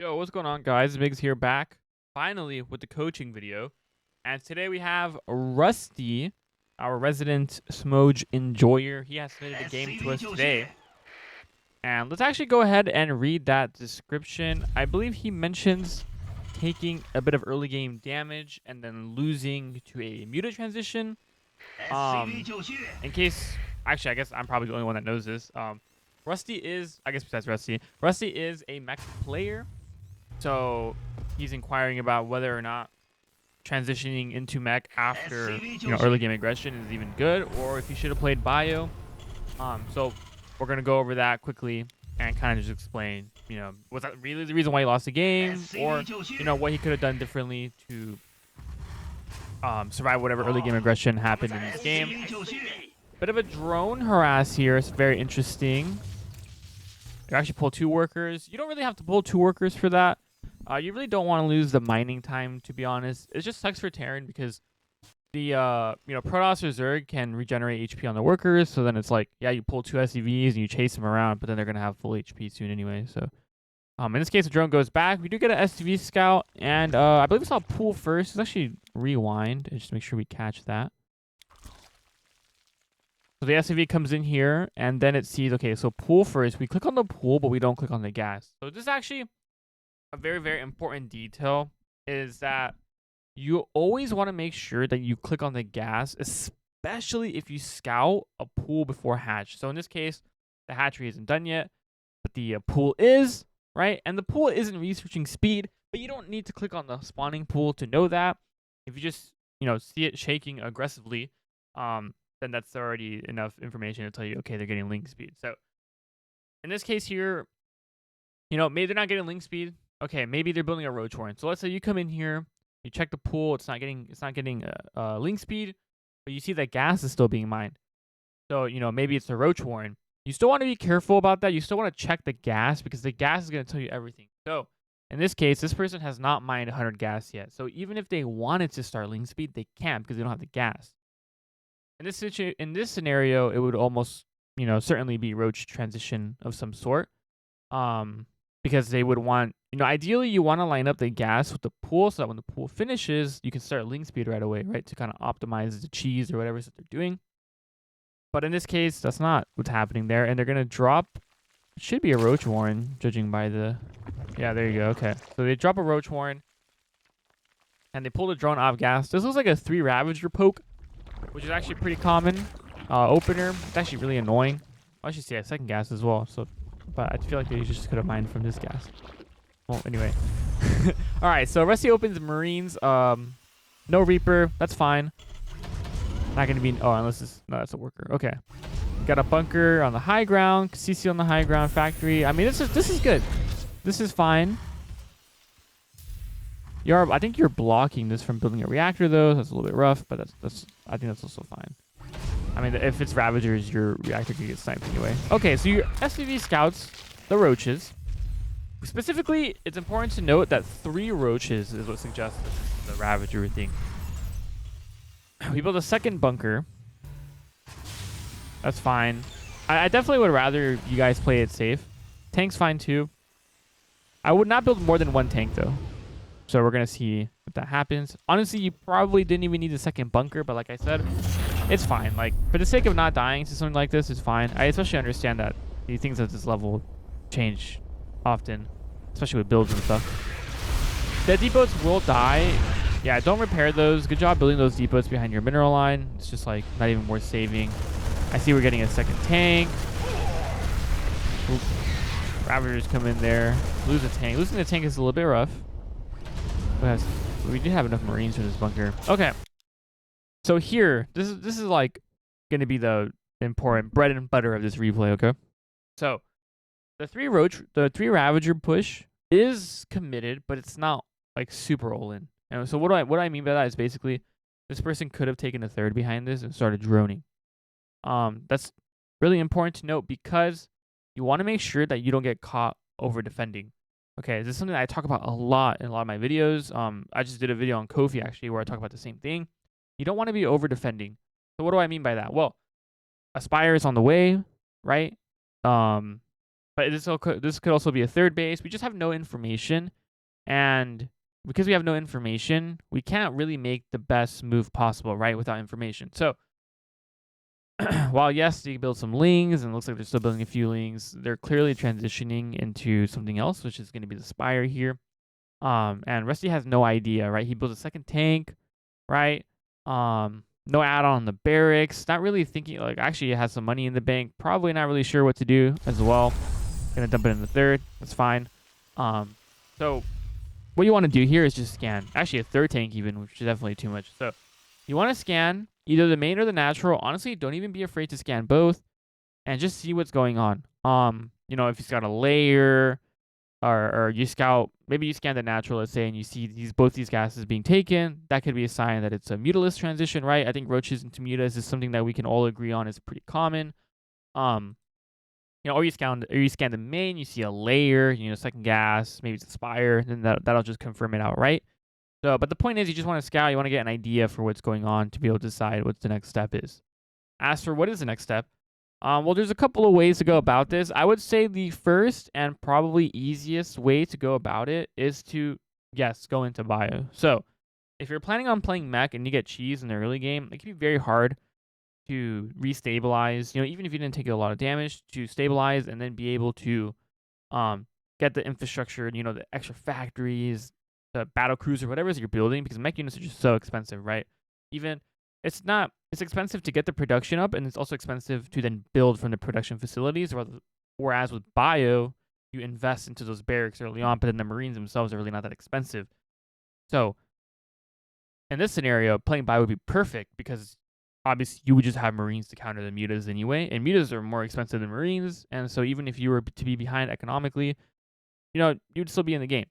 Yo, what's going on, guys? Migs here, back finally with the coaching video. And today we have Rusty, our resident Smoge enjoyer. He has submitted a game to us today. And let's actually go ahead and read that description. I believe he mentions taking a bit of early game damage and then losing to a muted transition. In case, actually, I guess I'm probably the only one that knows this. Rusty is, I guess besides Rusty is a mech player. So he's inquiring about whether or not transitioning into mech after early game aggression is even good, or if he should have played bio. So we're gonna go over that quickly and kind of just explain, was that really the reason why he lost the game, or what he could have done differently to survive whatever early game aggression happened in this game. Bit of a drone harass here. It's very interesting. You actually pull 2 workers. You don't really have to pull 2 workers for that. You really don't want to lose the mining time, to be honest. It just sucks for Terran because the Protoss or Zerg can regenerate HP on the workers. So then it's like, yeah, you pull 2 SCVs and you chase them around, but then they're gonna have full HP soon anyway. So in this case, the drone goes back. We do get an SCV scout, and I believe we saw pool first. Let's actually rewind and just make sure we catch that. So the SCV comes in here, and then it sees, okay, so pool first. We click on the pool, but we don't click on the gas. So this is actually a very, very important detail, is that you always want to make sure that you click on the gas, especially if you scout a pool before hatch. So in this case, the hatchery isn't done yet, but the pool is, right? And the pool isn't researching speed, but you don't need to click on the spawning pool to know that. If you just, see it shaking aggressively, then that's already enough information to tell you, okay, they're getting link speed. So in this case here, maybe they're not getting link speed. Okay, maybe they're building a roach warren. So let's say you come in here, you check the pool, it's not getting link speed, but you see that gas is still being mined. So, maybe it's a roach warren. You still want to be careful about that. You still want to check the gas because the gas is going to tell you everything. So in this case, this person has not mined 100 gas yet. So even if they wanted to start link speed, they can't because they don't have the gas. In this scenario, it would almost, certainly be roach transition of some sort. Because they would want, ideally you want to line up the gas with the pool so that when the pool finishes, you can start link speed right away, right? To kind of optimize the cheese or whatever that they're doing. But in this case, that's not what's happening there. And they're going to drop, it should be a roach warren, judging by the, yeah, there you go. Okay. So they drop a roach warren and they pull the drone off gas. This looks like a 3 Ravager poke, which is actually pretty common. Opener, it's actually really annoying. I should say a second gas as well. So, but I feel like they just could have mined from this gas. Well, anyway. All right, so Rusty opens Marines. No Reaper. That's fine. Not going to be... Oh, unless it's... No, that's a worker. Okay. Got a bunker on the high ground. CC on the high ground. Factory. I mean, this is good. This is fine. I think you're blocking this from building a reactor, though. That's a little bit rough, but I think that's also fine. I mean, if it's Ravagers, your reactor can get sniped anyway. Okay, so your SCV scouts the roaches. Specifically, it's important to note that 3 roaches is what suggests the Ravager thing. We build a second bunker. That's fine. I definitely would rather you guys play it safe. Tank's fine too. I would not build more than 1 tank though. So we're going to see if that happens. Honestly, you probably didn't even need a second bunker, but like I said, it's fine. Like, for the sake of not dying to something like this, it's fine. I especially understand that these things at this level change often, especially with builds and stuff. The depots will die. Yeah, don't repair those. Good job building those depots behind your mineral line. It's just like not even worth saving. I see we're getting a second tank. Oop. Ravagers come in there. Lose a tank. Losing the tank is a little bit rough. We do have enough Marines for this bunker. Okay. So here, this is like going to be the important bread and butter of this replay, okay? So the 3 Ravager push is committed, but it's not like super all in. And so what I mean by that is basically this person could have taken a third behind this and started droning. That's really important to note because you want to make sure that you don't get caught over defending. Okay, this is something that I talk about a lot in a lot of my videos. I just did a video on Kofi actually where I talk about the same thing. You don't want to be over defending. So what do I mean by that? Well, Aspire is on the way, right? But this could also be a third base. We just have no information, and because we have no information, we can't really make the best move possible, right, without information. So while yes, they build some lings, and it looks like they're still building a few lings, they're clearly transitioning into something else, which is going to be the Spire here. And Rusty has no idea, right? He builds a second tank, right? No add-on on the barracks. Not really thinking, like, actually it has some money in the bank. Probably not really sure what to do as well. Gonna dump it in the third. That's fine. So what you want to do here is just scan. Actually, a third tank even, which is definitely too much. So you want to scan either the main or the natural. Honestly, don't even be afraid to scan both and just see what's going on. You know, if he's got a layer, or you scout, maybe you scan the natural, let's say, and you see both these gases being taken, that could be a sign that it's a mutalist transition, right? I think roaches into mutas is something that we can all agree on is pretty common. You know, or you scan the main, you see a layer, you know, second gas, maybe it's a spire, then that'll just confirm it out, right? So, but the point is, you just want to scout, you want to get an idea for what's going on to be able to decide what the next step is. As for what is the next step, well, there's a couple of ways to go about this. I would say the first and probably easiest way to go about it is to, yes, go into bio. So if you're planning on playing mech and you get cheese in the early game, it can be very hard to restabilize, you know, even if you didn't take a lot of damage, to stabilize and then be able to get the infrastructure, you know, the extra factories, the battle cruiser, whatever it is you're building, because mech units are just so expensive, right? Even it's expensive to get the production up, and it's also expensive to then build from the production facilities. Whereas with bio, you invest into those barracks early on, but then the Marines themselves are really not that expensive. So in this scenario, playing bio would be perfect because obviously you would just have Marines to counter the mutas anyway, and mutas are more expensive than Marines, and so even if you were to be behind economically, you know, you'd still be in the game.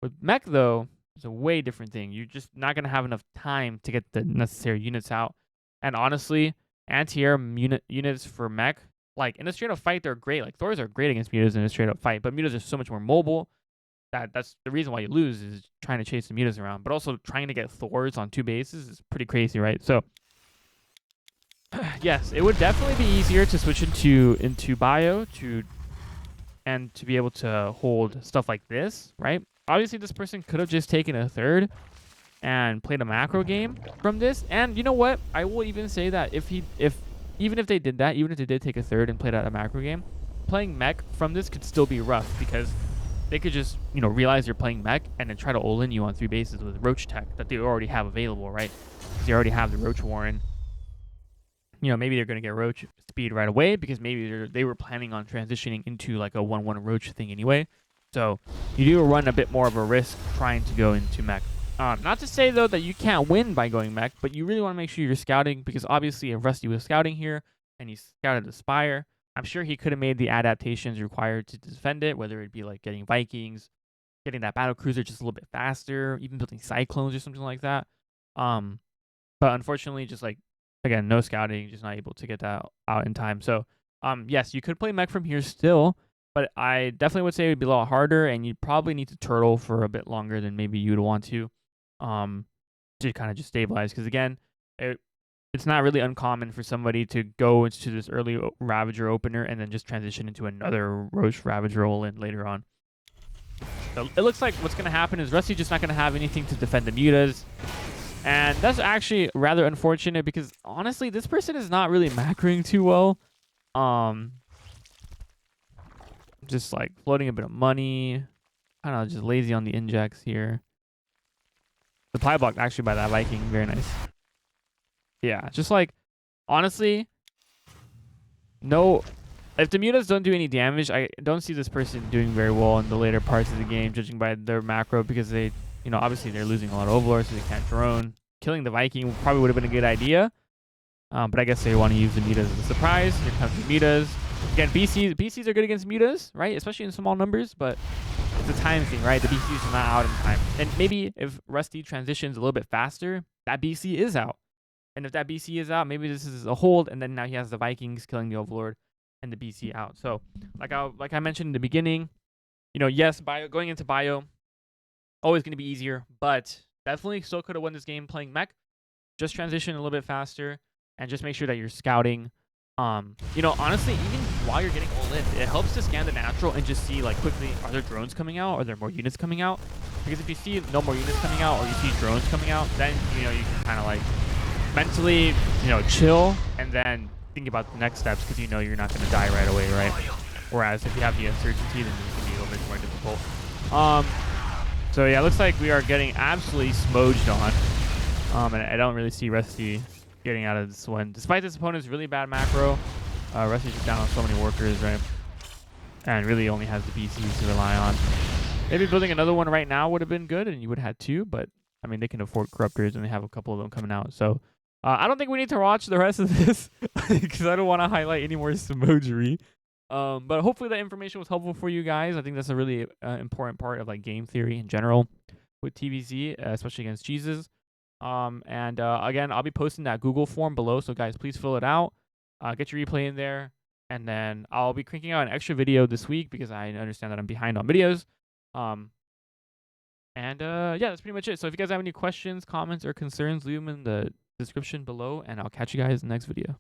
With mech, though, it's a way different thing. You're just not going to have enough time to get the necessary units out. And honestly, anti-air units for mech, like in a straight-up fight, they're great. Like Thors are great against mutas in a straight-up fight, but mutas are so much more mobile. That's the reason why you lose, is trying to chase the mutas around. But also trying to get Thors on two bases is pretty crazy, right? So yes, it would definitely be easier to switch into bio and to be able to hold stuff like this, right? Obviously, this person could have just taken a third and played a macro game from this. And you know what? I will even say that even if they did that, even if they did take a third and played out a macro game, playing mech from this could still be rough because they could just, you know, realize you're playing mech and then try to all-in you on three bases with roach tech that they already have available, right? Because they already have the roach warren. You know, maybe they're going to get roach speed right away because maybe they were planning on transitioning into like a 1-1 roach thing anyway. So you do run a bit more of a risk trying to go into mech. Not to say, though, that you can't win by going mech, but you really want to make sure you're scouting because obviously if Rusty was scouting here and he scouted the Spire, I'm sure he could have made the adaptations required to defend it, whether it be like getting Vikings, getting that battle cruiser just a little bit faster, even building Cyclones or something like that. But unfortunately, just like, again, no scouting, just not able to get that out in time. So, yes, you could play mech from here still, but I definitely would say it would be a lot harder, and you'd probably need to turtle for a bit longer than maybe you'd want to kind of just stabilize. Because again, it's not really uncommon for somebody to go into this early Ravager opener and then just transition into another Roche Ravager roll-in later on. So it looks like what's going to happen is Rusty's just not going to have anything to defend the mutas. And that's actually rather unfortunate because honestly, this person is not really macroing too well. Just like floating a bit of money. I don't know, just lazy on the injects here. Supply blocked actually by that Viking. Very nice. Yeah, just like, honestly, no. If the mutas don't do any damage, I don't see this person doing very well in the later parts of the game, judging by their macro, because they, you know, obviously they're losing a lot of overlords, so they can't drone. Killing the Viking probably would have been a good idea. But I guess they want to use the mutas as a surprise. Here comes the mutas. Again, BCs are good against mutas, right? Especially in small numbers, but it's a time thing, right? The BCs are not out in time. And maybe if Rusty transitions a little bit faster, that BC is out. And if that BC is out, maybe this is a hold, and then now he has the Vikings killing the Overlord and the BC out. So, like I mentioned in the beginning, you know, yes, going into bio, always going to be easier, but definitely still could have won this game playing mech. Just transition a little bit faster and just make sure that you're scouting. You know, honestly, even while you're getting all in. It helps to scan the natural and just see, like, quickly, are there drones coming out? Are there more units coming out? Because if you see no more units coming out, or you see drones coming out, then, you know, you can kind of, like, mentally, you know, chill and then think about the next steps, because you know you're not going to die right away, right? Whereas if you have the uncertainty, then it can be a little bit more difficult. So yeah, it looks like we are getting absolutely smoged on. And I don't really see Rusty getting out of this one. Despite this opponent's really bad macro, Rusty's just down on so many workers, right? And really only has the PCs to rely on. Maybe building another one right now would have been good, and you would have had two, but I mean, they can afford corruptors, and they have a couple of them coming out. So I don't think we need to watch the rest of this, because I don't want to highlight any more smogery. But hopefully that information was helpful for you guys. I think that's a really important part of, like, game theory in general with TVZ, especially against cheeses. Again, I'll be posting that Google form below, so guys, please fill it out. Get your replay in there, and then I'll be cranking out an extra video this week because I understand that I'm behind on videos. Yeah, that's pretty much it. So if you guys have any questions, comments, or concerns, leave them in the description below, and I'll catch you guys in the next video.